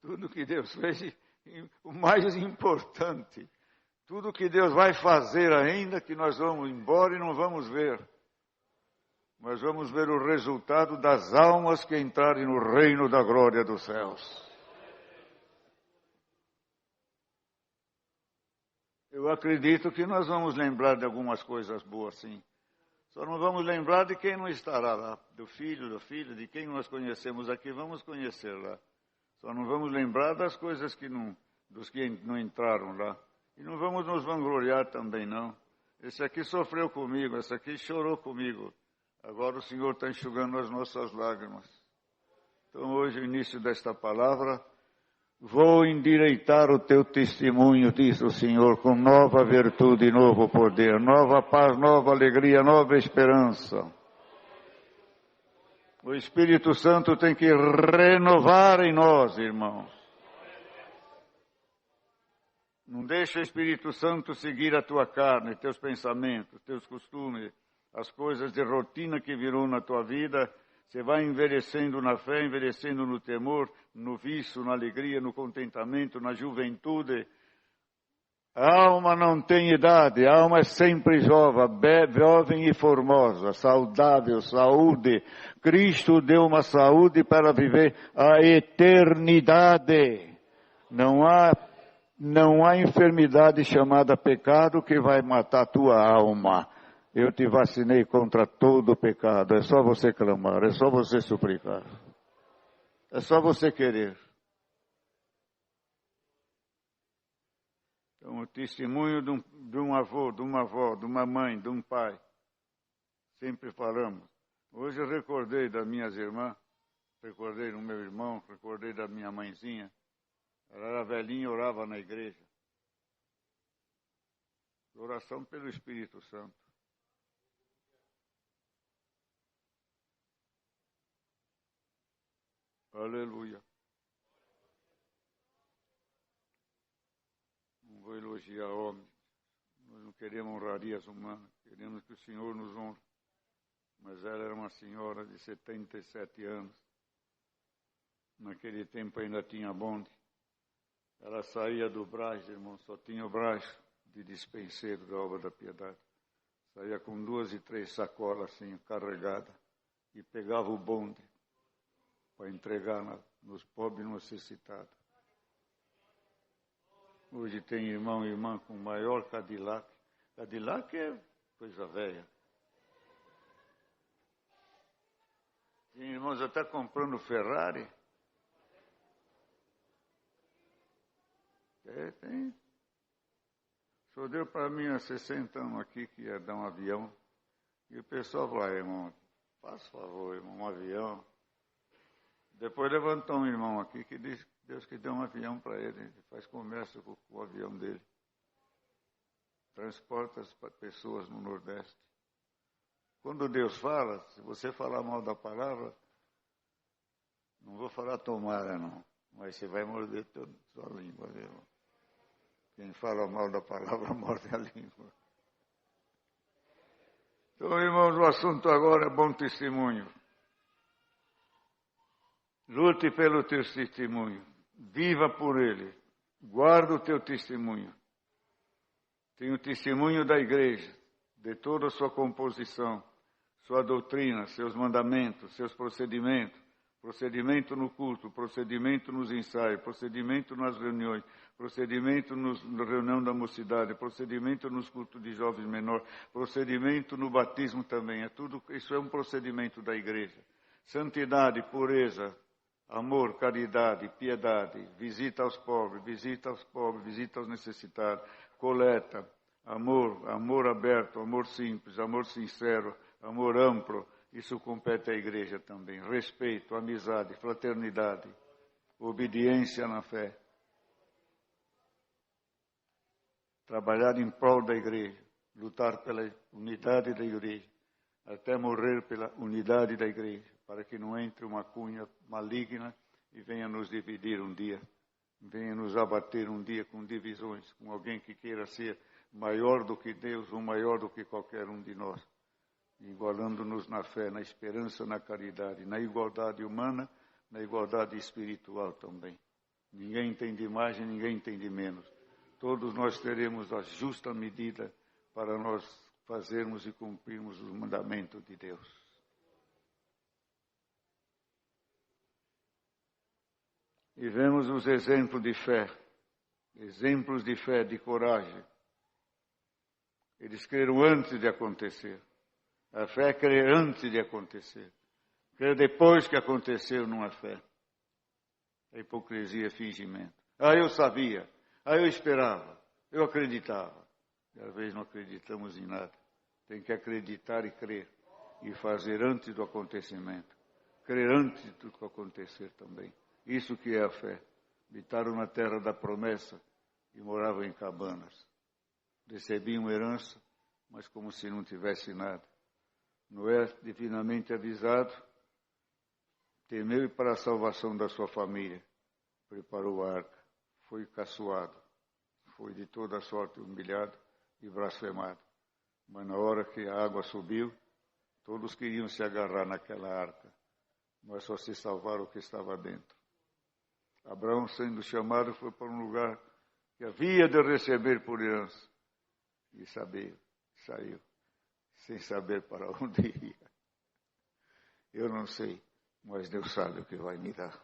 tudo que Deus fez, e o mais importante, tudo que Deus vai fazer ainda, que nós vamos embora e não vamos ver. Mas vamos ver o resultado das almas que entrarem no reino da glória dos céus. Eu acredito que nós vamos lembrar de algumas coisas boas, sim. Só não vamos lembrar de quem não estará lá, do filho, da filha, de quem nós conhecemos aqui, vamos conhecer lá. Só não vamos lembrar das coisas dos que não entraram lá. E não vamos nos vangloriar também, não. Esse aqui sofreu comigo, esse aqui chorou comigo. Agora o Senhor está enxugando as nossas lágrimas. Então hoje, o início desta palavra, vou endireitar o teu testemunho, diz o Senhor, com nova virtude e novo poder, nova paz, nova alegria, nova esperança. O Espírito Santo tem que renovar em nós, irmãos. Não deixa o Espírito Santo seguir a tua carne, teus pensamentos, teus costumes, as coisas de rotina que virão na tua vida. Você vai envelhecendo na fé, envelhecendo no temor, no vício, na alegria, no contentamento, na juventude. A alma não tem idade, a alma é sempre jovem e formosa, saudável, saúde. Cristo deu uma saúde para viver a eternidade. Não há enfermidade chamada pecado que vai matar a tua alma. Eu te vacinei contra todo o pecado. É só você clamar, é só você suplicar. É só você querer. Então, o testemunho de um avô, de uma avó, de uma mãe, de um pai. Sempre falamos. Hoje eu recordei das minhas irmãs, recordei do meu irmão, recordei da minha mãezinha. Ela era velhinha e orava na igreja. Oração pelo Espírito Santo. Aleluia. Não vou elogiar homens. Nós não queremos honrarias humanas. Queremos que o Senhor nos honre. Mas ela era uma senhora de 77 anos. Naquele tempo ainda tinha bonde. Ela saía do Brás, irmão. Só tinha o Brás de dispenseiro da obra da piedade. Saía com 2 e 3 sacolas assim, carregadas. E pegava o bonde para entregar nos pobres necessitados. Hoje tem irmão e irmã com maior Cadillac. Cadillac é coisa velha. Tem irmãos até comprando Ferrari. Tem. O senhor deu para mim há 60 anos aqui que ia dar um avião. E o pessoal falou, irmão, faz favor, irmão, um avião. Depois levantou um irmão aqui que disse que Deus que deu um avião para ele. Ele faz comércio com o avião dele. Transporta as pessoas no Nordeste. Quando Deus fala, se você falar mal da palavra, não vou falar tomara não, mas você vai morder sua língua, viu? Quem fala mal da palavra morde a língua. Então, irmãos, o assunto agora é bom testemunho. Lute pelo teu testemunho. Viva por ele. Guarda o teu testemunho. Tem o testemunho da igreja, de toda a sua composição, sua doutrina, seus mandamentos, seus procedimentos. Procedimento no culto, procedimento nos ensaios, procedimento nas reuniões, procedimento na reunião da mocidade, procedimento nos cultos de jovens menores, procedimento no batismo também. Isso é um procedimento da igreja. Santidade, pureza, amor, caridade, piedade, visita aos pobres, visita aos necessitados, coleta, amor aberto, amor simples, amor sincero, amor amplo. Isso compete à igreja também. Respeito, amizade, fraternidade, obediência na fé. Trabalhar em prol da igreja, lutar pela unidade da igreja, até morrer pela unidade da igreja, para que não entre uma cunha maligna e venha nos dividir um dia, venha nos abater um dia com divisões, com alguém que queira ser maior do que Deus ou maior do que qualquer um de nós. Igualando-nos na fé, na esperança, na caridade, na igualdade humana, na igualdade espiritual também. Ninguém entende mais e ninguém entende menos. Todos nós teremos a justa medida para nós fazermos e cumprirmos os mandamentos de Deus. E vemos os exemplos de fé, de coragem. Eles creram antes de acontecer. A fé é crer antes de acontecer. Crer depois que aconteceu não é fé. A hipocrisia é fingimento. Eu sabia. Eu esperava. Eu acreditava. E às vezes não acreditamos em nada. Tem que acreditar e crer. E fazer antes do acontecimento. Crer antes do que acontecer também. Isso que é a fé. Habitaram na terra da promessa e moravam em cabanas. Recebiam herança, mas como se não tivesse nada. Noé, divinamente avisado, temeu e para a salvação da sua família. Preparou a arca. Foi caçoado. Foi de toda sorte humilhado e blasfemado. Mas na hora que a água subiu, todos queriam se agarrar naquela arca. Mas só se salvaram o que estava dentro. Abraão, sendo chamado, foi para um lugar que havia de receber por herança. E saiu, sem saber para onde ia. Eu não sei, mas Deus sabe o que vai me dar.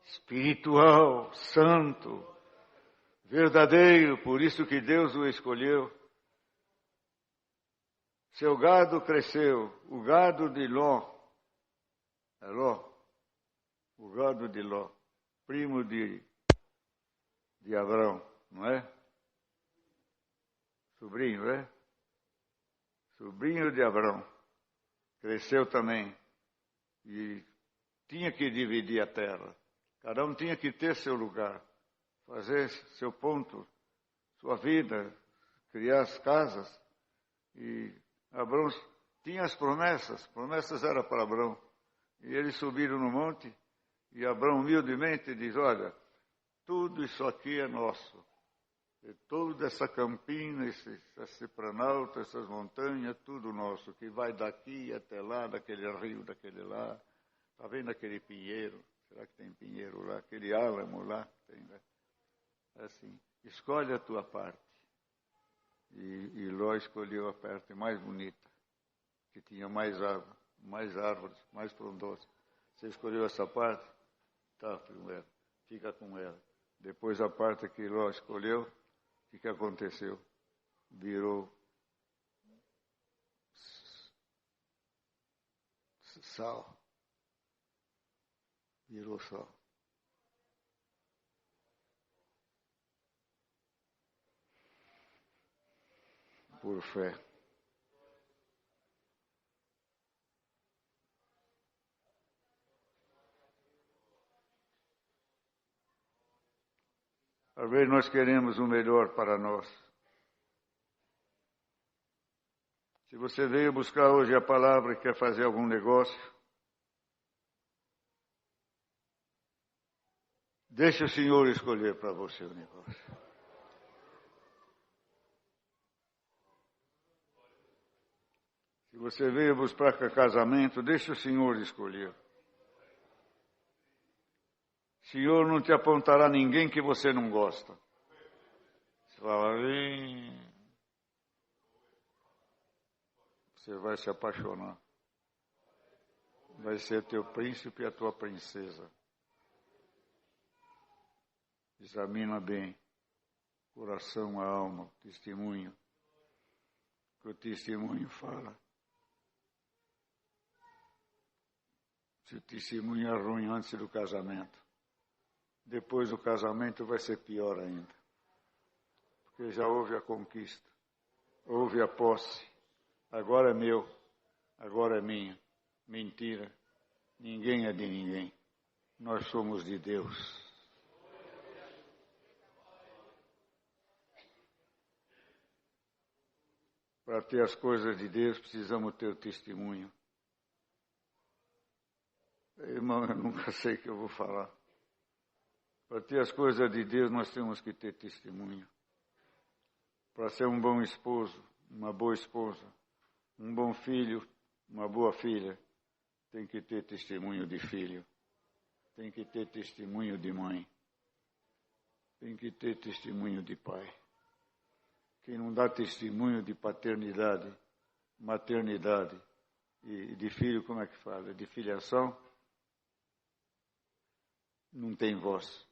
Espiritual, santo, verdadeiro, por isso que Deus o escolheu. Seu gado cresceu, o gado de Ló, o gado de Ló, primo de Abraão, não é? Sobrinho, é? Sobrinho de Abraão, cresceu também e tinha que dividir a terra. Cada um tinha que ter seu lugar, fazer seu ponto, sua vida, criar as casas. E Abraão tinha as promessas eram para Abraão. E eles subiram no monte e Abraão humildemente diz, olha, tudo isso aqui é nosso. E toda essa campina, esse planalto, essas montanhas, tudo nosso, que vai daqui até lá, daquele rio, daquele lá. Está vendo aquele pinheiro? Será que tem pinheiro lá? Aquele álamo lá? Tem, né? Assim, escolhe a tua parte. E Ló escolheu a parte mais bonita, que tinha mais árvores, mais frondosas. Você escolheu essa parte? Tá, com ela. Fica com ela. Depois a parte que Ló escolheu, o que aconteceu? Virou sal. Virou sal. Por fé. Às vezes nós queremos o melhor para nós. Se você veio buscar hoje a palavra e quer fazer algum negócio, deixe o Senhor escolher para você o negócio. Se você veio buscar casamento, deixe o Senhor escolher. O Senhor não te apontará ninguém que você não gosta. Você fala, você vai se apaixonar. Vai ser teu príncipe e a tua princesa. Examina bem, coração, a alma, testemunho. Que o testemunho fala. Se o testemunho é ruim antes do casamento, depois do casamento vai ser pior ainda. Porque já houve a conquista, houve a posse. Agora é meu, agora é minha. Mentira. Ninguém é de ninguém. Nós somos de Deus. Para ter as coisas de Deus, precisamos ter o testemunho. Irmão, eu nunca sei o que eu vou falar. Para ter as coisas de Deus, nós temos que ter testemunho. Para ser um bom esposo, uma boa esposa, um bom filho, Uma boa filha tem que ter testemunho de filho, tem que ter testemunho de mãe, tem que ter testemunho de pai. Quem não dá testemunho de paternidade, maternidade e de filho, como é que fala? De filiação, não tem voz,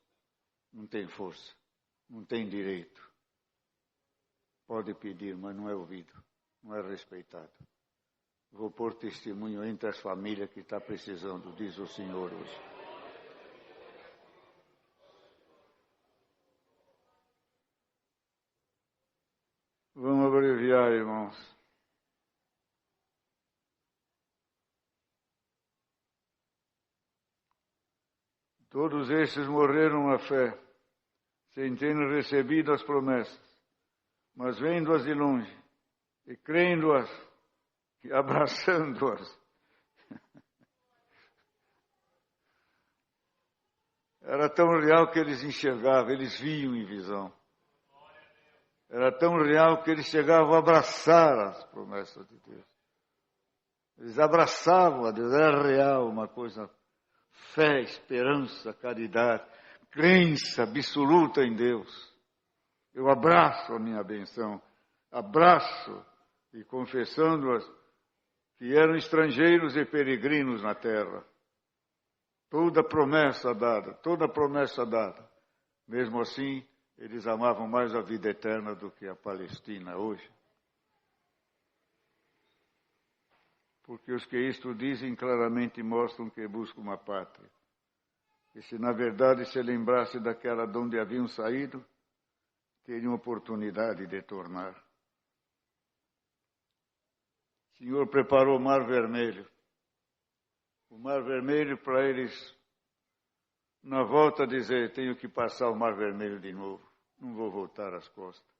não tem força, não tem direito. Pode pedir, mas não é ouvido, não é respeitado. Vou pôr testemunho entre as famílias que está precisando, diz o Senhor hoje. Vamos abreviar, irmãos. Todos esses morreram na fé, sem terem recebido as promessas, mas vendo-as de longe e crendo-as, e abraçando-as. Era tão real que eles enxergavam, eles viam em visão. Era tão real que eles chegavam a abraçar as promessas de Deus. Eles abraçavam a Deus, era real, uma coisa, fé, esperança, caridade, crença absoluta em Deus. Eu abraço a minha benção, abraço e confessando-as que eram estrangeiros e peregrinos na terra. Toda promessa dada. Mesmo assim, eles amavam mais a vida eterna do que a Palestina hoje. Porque os que isto dizem claramente mostram que buscam uma pátria. E se na verdade se lembrasse daquela de onde haviam saído, teriam oportunidade de tornar. O Senhor preparou o Mar Vermelho. O Mar Vermelho para eles, na volta, dizer, tenho que passar o Mar Vermelho de novo. Não vou voltar às costas.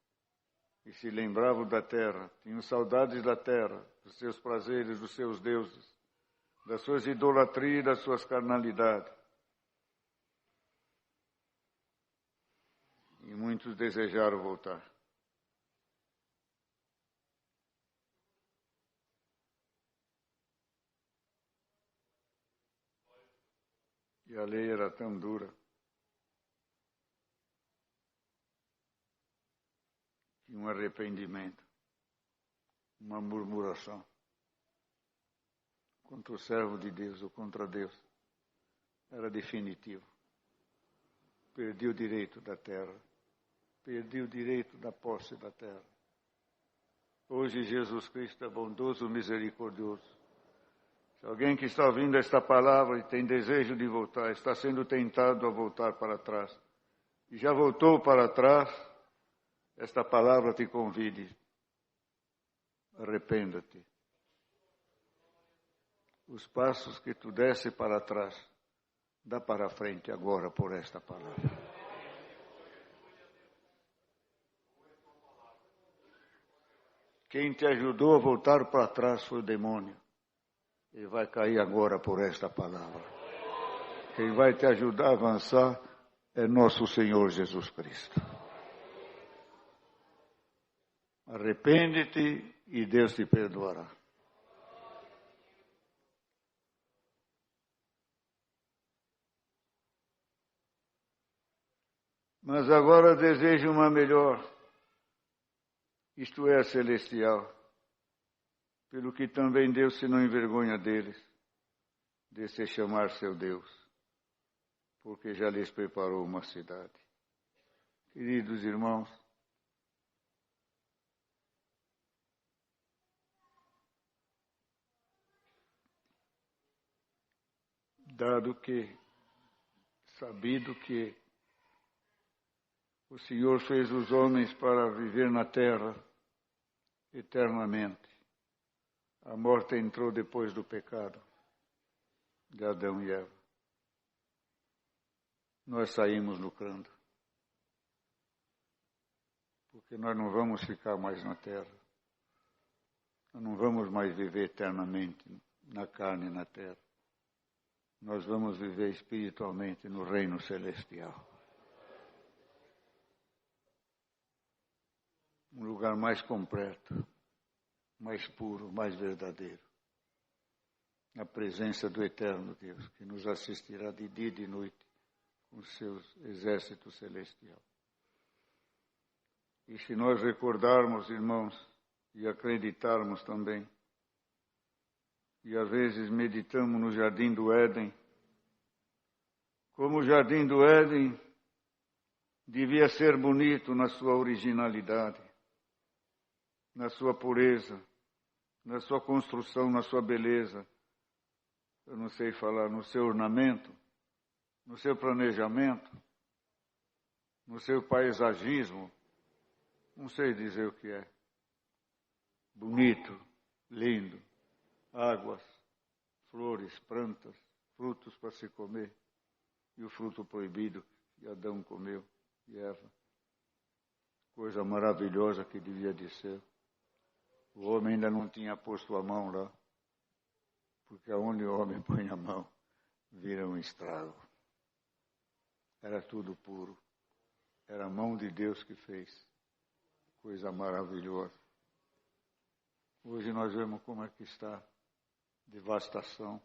E se lembravam da terra, tinham saudades da terra, dos seus prazeres, dos seus deuses, das suas idolatrias, das suas carnalidades. E muitos desejaram voltar. E a lei era tão dura que um arrependimento, uma murmuração contra o servo de Deus ou contra Deus era definitivo. Perdi o direito da terra, perdi o direito da posse da terra. Hoje Jesus Cristo é bondoso, misericordioso. Se alguém que está ouvindo esta palavra e tem desejo de voltar, está sendo tentado a voltar para trás, e já voltou para trás, esta palavra te convide. Arrependa-te. Os passos que tu desse para trás, dá para frente agora por esta palavra. Quem te ajudou a voltar para trás foi o demônio. Ele vai cair agora por esta palavra. Quem vai te ajudar a avançar é nosso Senhor Jesus Cristo. Arrepende-te e Deus te perdoará. Mas agora desejo uma melhor, isto é, celestial, pelo que também Deus se não envergonha deles, de se chamar seu Deus, porque já lhes preparou uma cidade. Queridos irmãos, dado que, sabido que o Senhor fez os homens para viver na terra eternamente, a morte entrou depois do pecado de Adão e Eva. Nós saímos lucrando, porque nós não vamos ficar mais na terra. Nós não vamos mais viver eternamente na carne e na terra. Nós vamos viver espiritualmente no reino celestial. Um lugar mais completo, mais puro, mais verdadeiro. na presença do eterno Deus, que nos assistirá de dia e de noite com seus exércitos celestiais. E se nós recordarmos, irmãos, e acreditarmos também, e às vezes meditamos no Jardim do Éden, como o Jardim do Éden devia ser bonito na sua originalidade, na sua pureza, na sua construção, na sua beleza, eu não sei falar, no seu ornamento, no seu planejamento, no seu paisagismo, não sei dizer o que é. Bonito, lindo, águas, flores, plantas, frutos para se comer, e o fruto proibido que Adão comeu, e Eva. Coisa maravilhosa que devia de ser. O homem ainda não tinha posto a mão lá, porque aonde o homem põe a mão, vira um estrago. Era tudo puro. Era a mão de Deus que fez. Coisa maravilhosa. Hoje nós vemos como é que está. Devastação,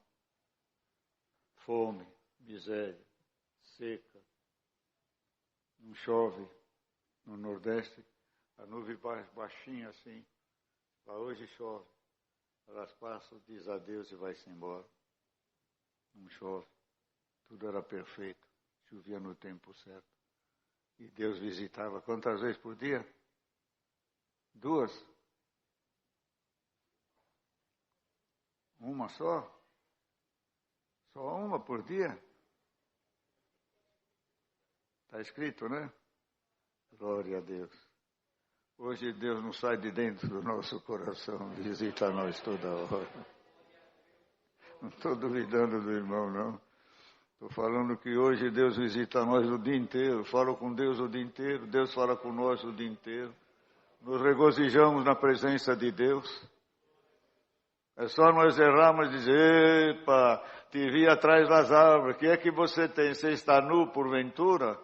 fome, miséria, seca. Não chove no Nordeste. A nuvem baixinha assim. Lá hoje chove. Elas passam, diz adeus e vai-se embora. Não chove. Tudo era perfeito. Chovia no tempo certo. E Deus visitava quantas vezes por dia? 2? Uma só? Só uma por dia? Está escrito, né? Glória a Deus. Hoje Deus não sai de dentro do nosso coração, visita nós toda hora. Não estou duvidando do irmão, não. Estou falando que hoje Deus visita nós o dia inteiro. Falo com Deus o dia inteiro, Deus fala com nós o dia inteiro. Nos regozijamos na presença de Deus. É só nós errarmos e dizer, epa, te vi atrás das árvores, o que é que você tem? Você está nu porventura?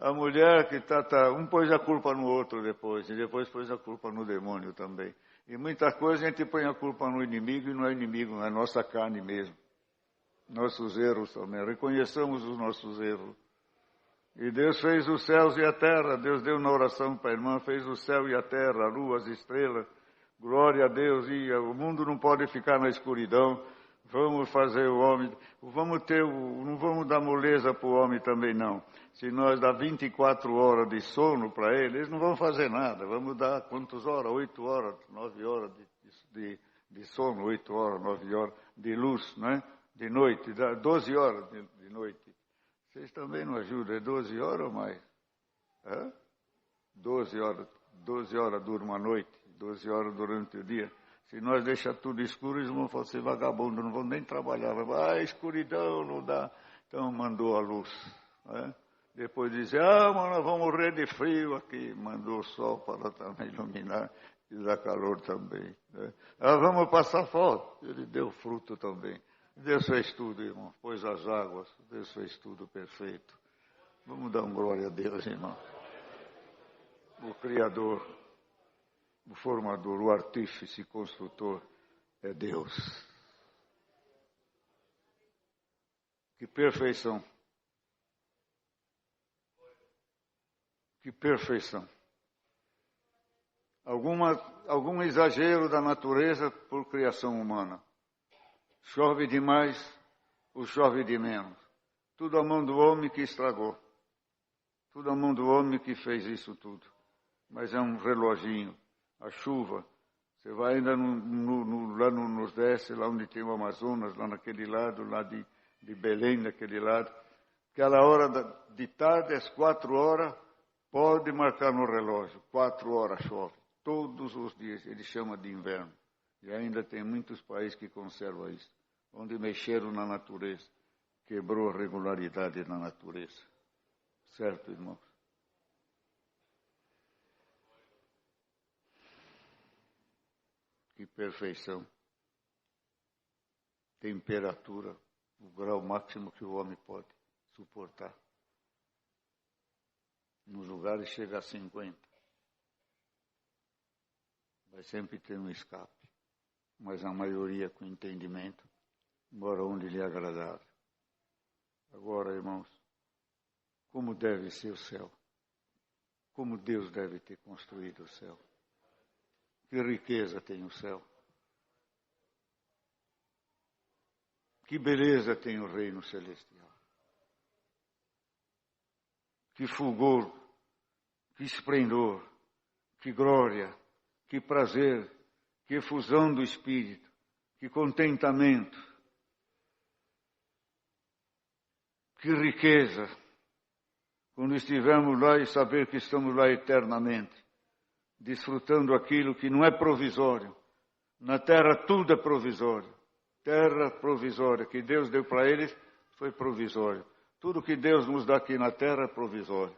A mulher que está, um pôs a culpa no outro depois, e depois pôs a culpa no demônio também. E muita coisa a gente põe a culpa no inimigo, e não é inimigo, é a nossa carne mesmo. Nossos erros também, reconheçamos os nossos erros. E Deus fez os céus e a terra, Deus deu na oração para a irmã, fez o céu e a terra, a lua, as estrelas, glória a Deus, e o mundo não pode ficar na escuridão, vamos fazer o homem, não vamos dar moleza para o homem também não. Se nós dar 24 horas de sono para eles não vão fazer nada, vamos dar quantas horas? 8 horas, 9 horas de sono, 8 horas, 9 horas de luz, né? De noite, 12 horas de noite. Vocês também não ajudam, é 12 horas ou mais? 12 horas durmo à noite, 12 horas durante o dia. Se nós deixar tudo escuro, eles vão ser vagabundos, não vão nem trabalhar. Escuridão, não dá. Então mandou a luz. Né? Depois dizem, mas nós vamos morrer de frio aqui. Mandou o sol para também iluminar e dar calor também. Né? Vamos passar fome. Ele deu fruto também. Deus fez tudo, irmão. Pôs as águas. Deus fez tudo perfeito. Vamos dar uma glória a Deus, irmão. O Criador, o formador, o artífice, construtor é Deus. Que perfeição. Que perfeição. Algum exagero da natureza por criação humana. Chove demais ou chove de menos. Tudo a mão do homem que estragou. Tudo a mão do homem que fez isso tudo. Mas é um reloginho. A chuva. Você vai ainda lá no Nordeste, lá onde tem o Amazonas, lá naquele lado, lá de Belém, daquele lado. Aquela hora de tarde, às 4 horas, pode marcar no relógio. 4 horas chove. Todos os dias. Ele chama de inverno. E ainda tem muitos países que conservam isso. Onde mexeram na natureza. Quebrou a regularidade na natureza. Certo, irmãos? Que perfeição. Temperatura. O grau máximo que o homem pode suportar. Nos lugares chega a 50. Vai sempre ter um escape. mas a maioria com entendimento, embora onde lhe agradável. Agora, irmãos, como deve ser o céu? Como Deus deve ter construído o céu? Que riqueza tem o céu? Que beleza tem o reino celestial? Que fulgor, que esplendor, que glória, que prazer, que efusão do Espírito, que contentamento, que riqueza, quando estivermos lá e saber que estamos lá eternamente, desfrutando aquilo que não é provisório. Na terra tudo é provisório. Terra provisória que Deus deu para eles foi provisório. Tudo que Deus nos dá aqui na terra é provisório.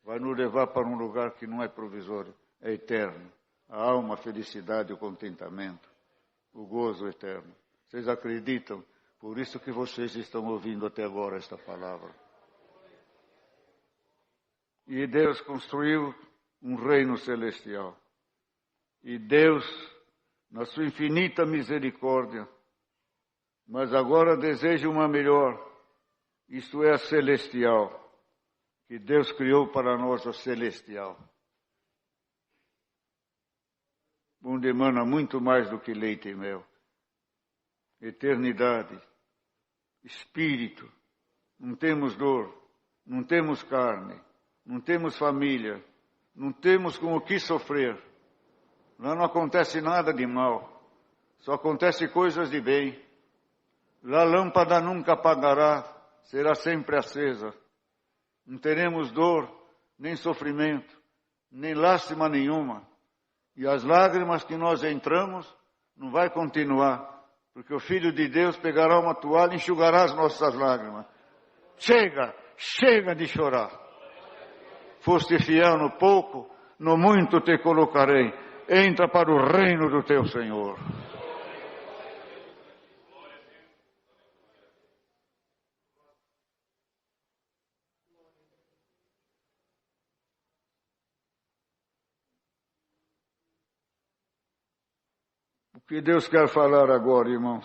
Vai nos levar para um lugar que não é provisório, é eterno. A alma, a felicidade, o contentamento, o gozo eterno. Vocês acreditam? Por isso que vocês estão ouvindo até agora esta palavra. E Deus construiu um reino celestial. E Deus, na sua infinita misericórdia, mas agora deseja uma melhor, isto é a celestial, que Deus criou para nós a celestial. Onde emana muito mais do que leite e mel. Eternidade, espírito, não temos dor, não temos carne, não temos família, não temos com o que sofrer. Lá não acontece nada de mal, só acontece coisas de bem. Lá a lâmpada nunca apagará, será sempre acesa. Não teremos dor, nem sofrimento, nem lástima nenhuma. E as lágrimas que nós entramos não vai continuar, porque o Filho de Deus pegará uma toalha e enxugará as nossas lágrimas. Chega de chorar. Foste fiel no pouco, no muito te colocarei. Entra para o reino do teu Senhor. O que Deus quer falar agora, irmãos?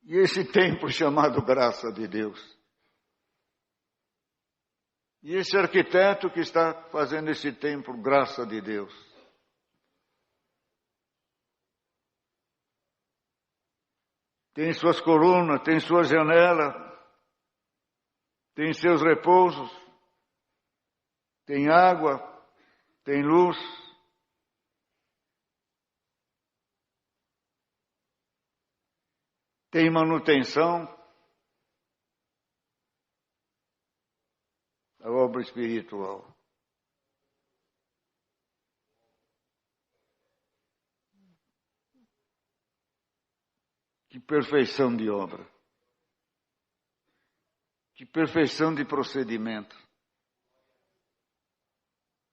E esse templo chamado graça de Deus? E esse arquiteto que está fazendo esse templo, graça de Deus? Tem suas colunas, tem sua janela, tem seus repousos, tem água, tem luz. Tem manutenção. A obra espiritual. Que perfeição de obra. Que perfeição de procedimento.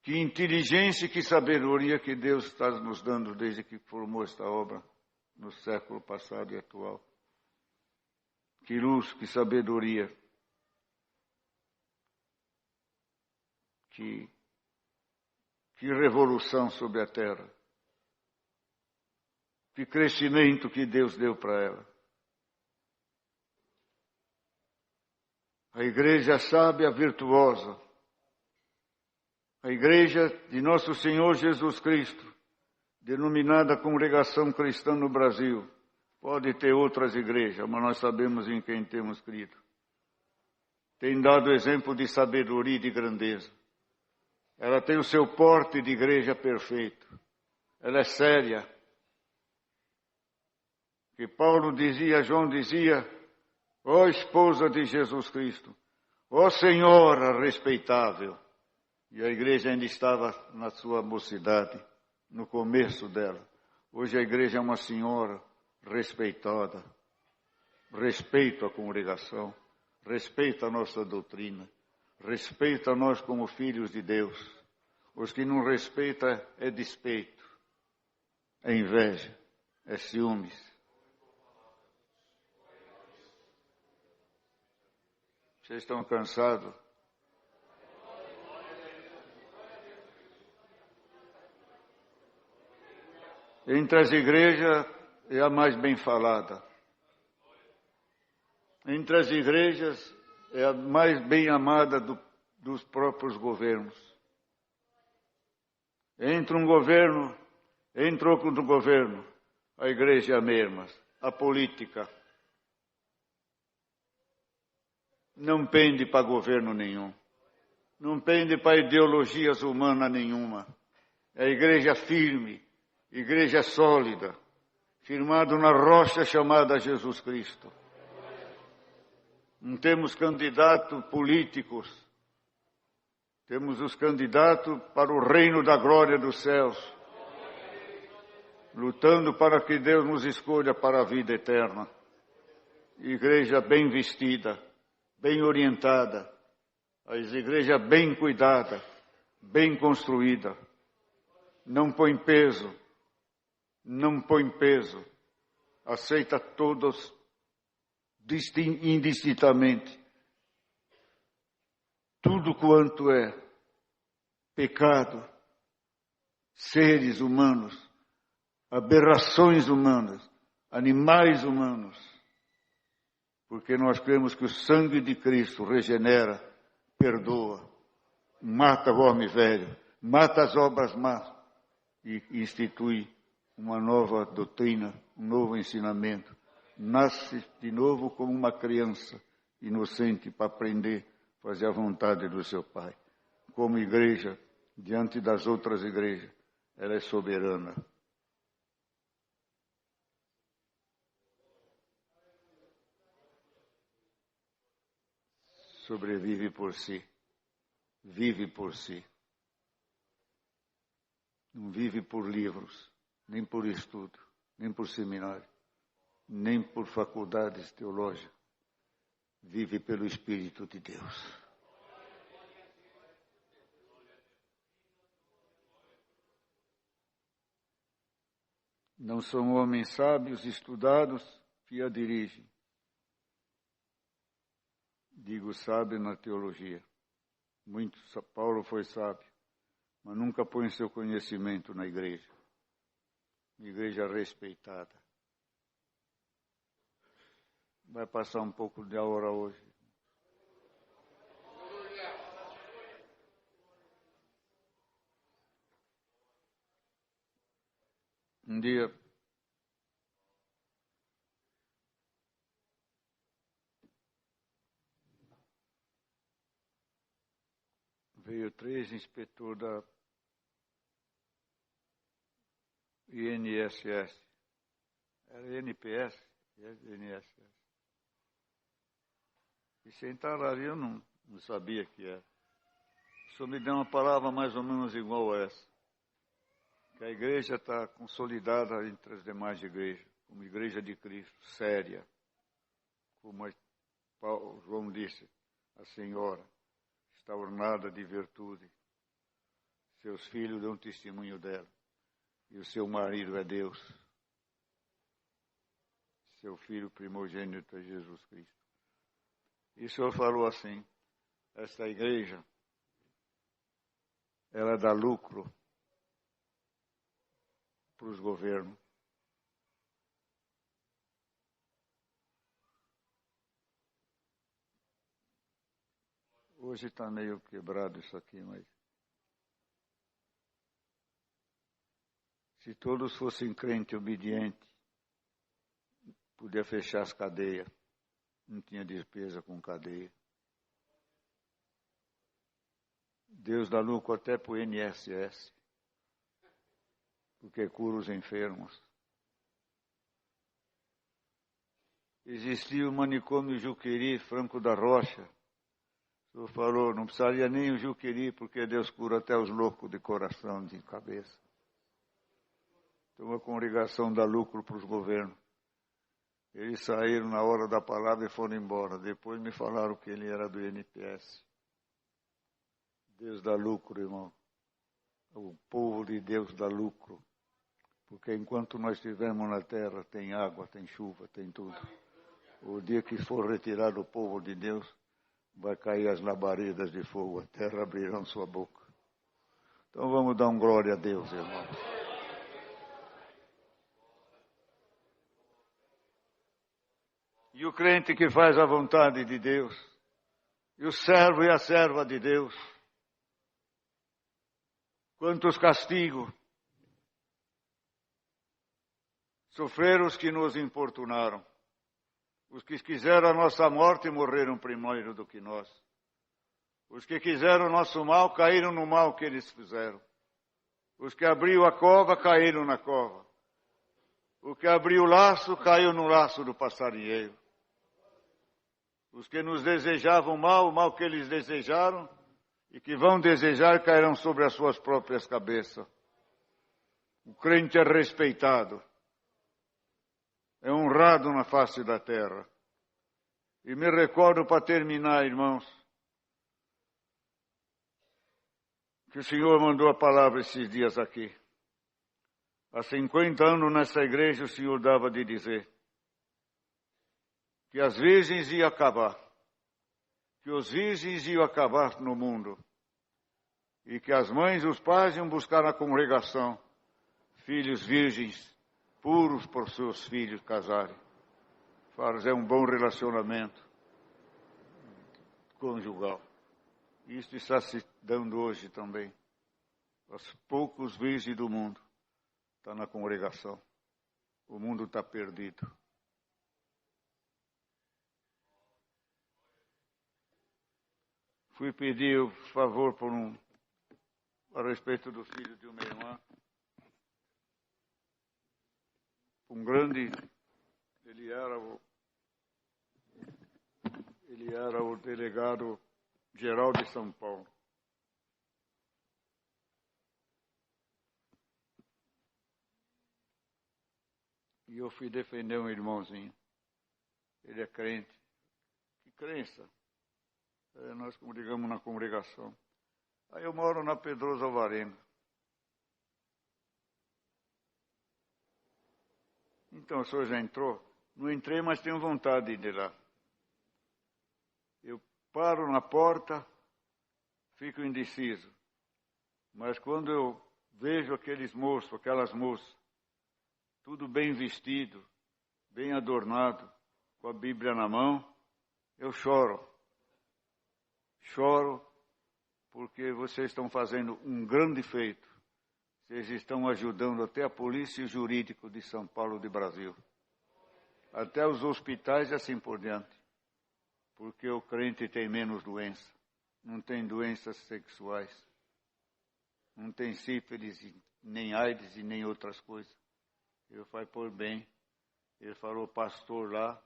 Que inteligência e que sabedoria que Deus está nos dando desde que formou esta obra no século passado e atual. Que luz, que sabedoria. Que revolução sobre a terra. Que crescimento que Deus deu para ela. A igreja sábia, virtuosa. A igreja de nosso Senhor Jesus Cristo, denominada Congregação Cristã no Brasil. Pode ter outras igrejas, mas nós sabemos em quem temos crido. Tem dado exemplo de sabedoria e de grandeza. Ela tem o seu porte de igreja perfeito. Ela é séria. Que Paulo dizia, João dizia, ó esposa de Jesus Cristo, ó senhora respeitável. E a igreja ainda estava na sua mocidade, no começo dela. Hoje a igreja é uma senhora respeitada. Respeito a congregação, respeito a nossa doutrina, respeito a nós como filhos de Deus. Os que não respeitam é despeito, é inveja, é ciúmes. Vocês estão cansados? Entre as igrejas é a mais bem falada. Entre as igrejas é a mais bem amada dos próprios governos. Entre um governo, entre outro governo, a igreja é a mesma, a política. Não pende para governo nenhum. Não pende para ideologias humanas nenhuma. É a igreja firme, igreja sólida, firmado na rocha chamada Jesus Cristo. Não temos candidatos políticos. Temos os candidatos para o reino da glória dos céus, lutando para que Deus nos escolha para a vida eterna. Igreja bem vestida, bem orientada, a igreja bem cuidada, bem construída. Não põe peso, aceita todos indistintamente. Tudo quanto é pecado, seres humanos, aberrações humanas, animais humanos, porque nós cremos que o sangue de Cristo regenera, perdoa, mata o homem velho, mata as obras más e institui uma nova doutrina, um novo ensinamento. Nasce de novo como uma criança inocente para aprender a fazer a vontade do seu Pai. Como igreja, diante das outras igrejas, ela é soberana. Sobrevive por si, vive por si. Não vive por livros, nem por estudo, nem por seminário, nem por faculdades teológicas. Vive pelo Espírito de Deus. Não são homens sábios, estudados, que a dirigem. Digo sábio na teologia. Paulo foi sábio, mas nunca põe seu conhecimento na igreja. Igreja respeitada. Vai passar um pouco de hora hoje. Um dia, veio 3 inspetores da INSS. Era NPS, INSS. E sentaram ali, eu não sabia que era. Só me deu uma palavra mais ou menos igual a essa. Que a igreja está consolidada entre as demais igrejas, como igreja de Cristo, séria. Como João disse, a Senhora está ornada de virtude. Seus filhos dão testemunho dela. E o seu marido é Deus. Seu filho primogênito é Jesus Cristo. E o Senhor falou assim, esta igreja, ela dá lucro para os governos. Hoje está meio quebrado isso aqui, mas se todos fossem crente obediente, podia fechar as cadeias. Não tinha despesa com cadeia. Deus dá lucro até para o INSS, porque cura os enfermos. Existia o manicômio Juqueri, Franco da Rocha. O senhor falou, não precisaria nem o Juqueri, porque Deus cura até os loucos de coração, de cabeça. Então a congregação dá lucro para os governos. Eles saíram na hora da palavra e foram embora. Depois me falaram que ele era do INPS. Deus dá lucro, irmão. O povo de Deus dá lucro. Porque enquanto nós estivermos na terra, tem água, tem chuva, tem tudo. O dia que for retirado o povo de Deus, vai cair as labaredas de fogo, a terra abrirá sua boca. Então vamos dar glória a Deus, irmão. E o crente que faz a vontade de Deus. E o servo e a serva de Deus. Quantos castigos sofreram os que nos importunaram. Os que quiseram a nossa morte morreram primeiro do que nós. Os que quiseram o nosso mal caíram no mal que eles fizeram. Os que abriu a cova caíram na cova. O que abriu o laço caiu no laço do passarinheiro. Os que nos desejavam mal, o mal que eles desejaram e que vão desejar cairão sobre as suas próprias cabeças. O crente é respeitado, é honrado na face da terra. E me recordo, para terminar, irmãos, que o Senhor mandou a palavra esses dias aqui. Há 50 anos nessa igreja o Senhor dava de dizer que as virgens iam acabar, que os virgens iam acabar no mundo e que as mães e os pais iam buscar na congregação filhos virgens, puros por seus filhos casarem. Fazer um bom relacionamento conjugal. Isso está se dando hoje também. Os poucos virgens do mundo estão na congregação. O mundo está perdido. Fui pedir o favor a respeito do filho de uma irmã. Um grande, ele era o delegado geral de São Paulo. E eu fui defender um irmãozinho. Ele é crente. Que crença? Nós congregamos na congregação. Aí eu moro na Pedroso Alvarenga. Então, o senhor já entrou? Não entrei, mas tenho vontade de ir lá. Eu paro na porta, fico indeciso. Mas quando eu vejo aqueles moços, aquelas moças, tudo bem vestido, bem adornado, com a Bíblia na mão, eu choro. Choro porque vocês estão fazendo um grande feito. Vocês estão ajudando até a polícia jurídica de São Paulo de Brasil. Até os hospitais e assim por diante. Porque o crente tem menos doença. Não tem doenças sexuais. Não tem sífilis, nem AIDS e nem outras coisas. Eu falei, por bem. Ele falou, pastor lá,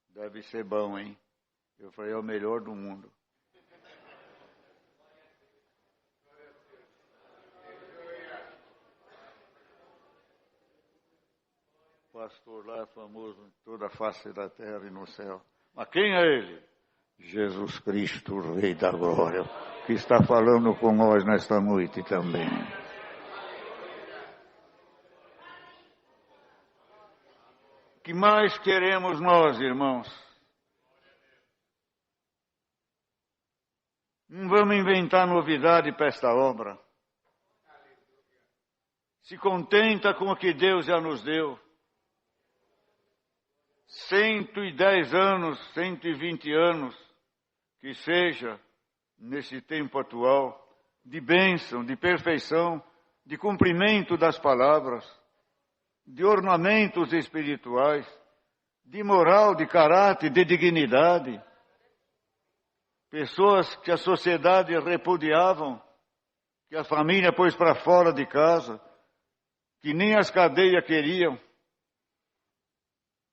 deve ser bom, hein? Eu falei, é o melhor do mundo. O pastor lá é famoso em toda a face da terra e no céu. Mas quem é ele? Jesus Cristo, o Rei da Glória, que está falando com nós nesta noite também. O que mais queremos nós, irmãos? Não vamos inventar novidade para esta obra. Se contenta com o que Deus já nos deu. 110 anos, 120 anos, que seja, nesse tempo atual, de bênção, de perfeição, de cumprimento das palavras, de ornamentos espirituais, de moral, de caráter, de dignidade. Pessoas que a sociedade repudiavam, que a família pôs para fora de casa, que nem as cadeias queriam.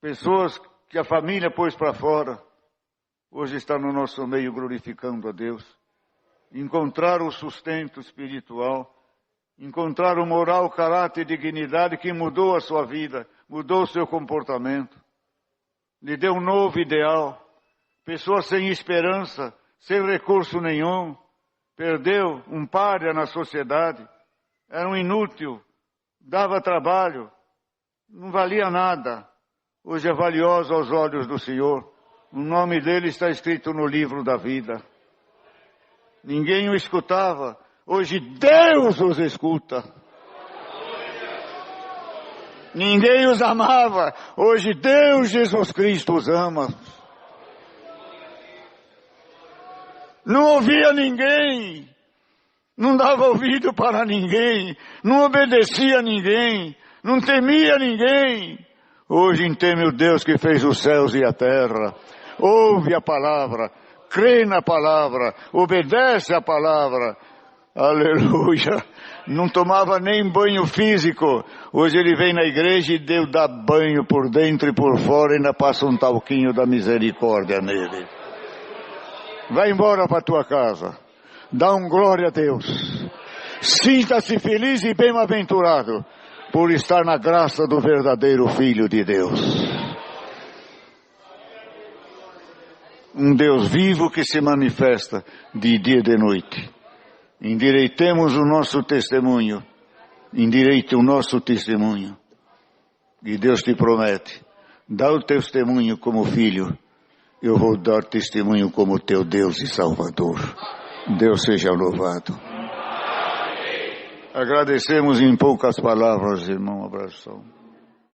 Pessoas que a família pôs para fora, hoje está no nosso meio glorificando a Deus. Encontraram o sustento espiritual, encontraram moral, caráter e dignidade que mudou a sua vida, mudou o seu comportamento, lhe deu um novo ideal. Pessoas sem esperança, sem recurso nenhum, perdeu um pária na sociedade, era um inútil, dava trabalho, não valia nada. Hoje é valioso aos olhos do Senhor. O nome dele está escrito no livro da vida. Ninguém o escutava. Hoje Deus os escuta. Ninguém os amava. Hoje Deus, Jesus Cristo, os ama. Não ouvia ninguém. Não dava ouvido para ninguém. Não obedecia a ninguém. Não temia ninguém. Hoje teme o Deus que fez os céus e a terra. Ouve a palavra. Crê na palavra. Obedece a palavra. Aleluia. Não tomava nem banho físico. Hoje ele vem na igreja e Deus dá banho por dentro e por fora e ainda passa um talquinho da misericórdia nele. Vai embora para tua casa. Dá glória a Deus. Sinta-se feliz e bem-aventurado por estar na graça do verdadeiro Filho de Deus. Um Deus vivo que se manifesta de dia e de noite. Endireitemos o nosso testemunho. Endireite o nosso testemunho. E Deus te promete, dá o testemunho como filho. Eu vou dar testemunho como teu Deus e Salvador. Deus seja louvado. Agradecemos em poucas palavras, irmão. Abração.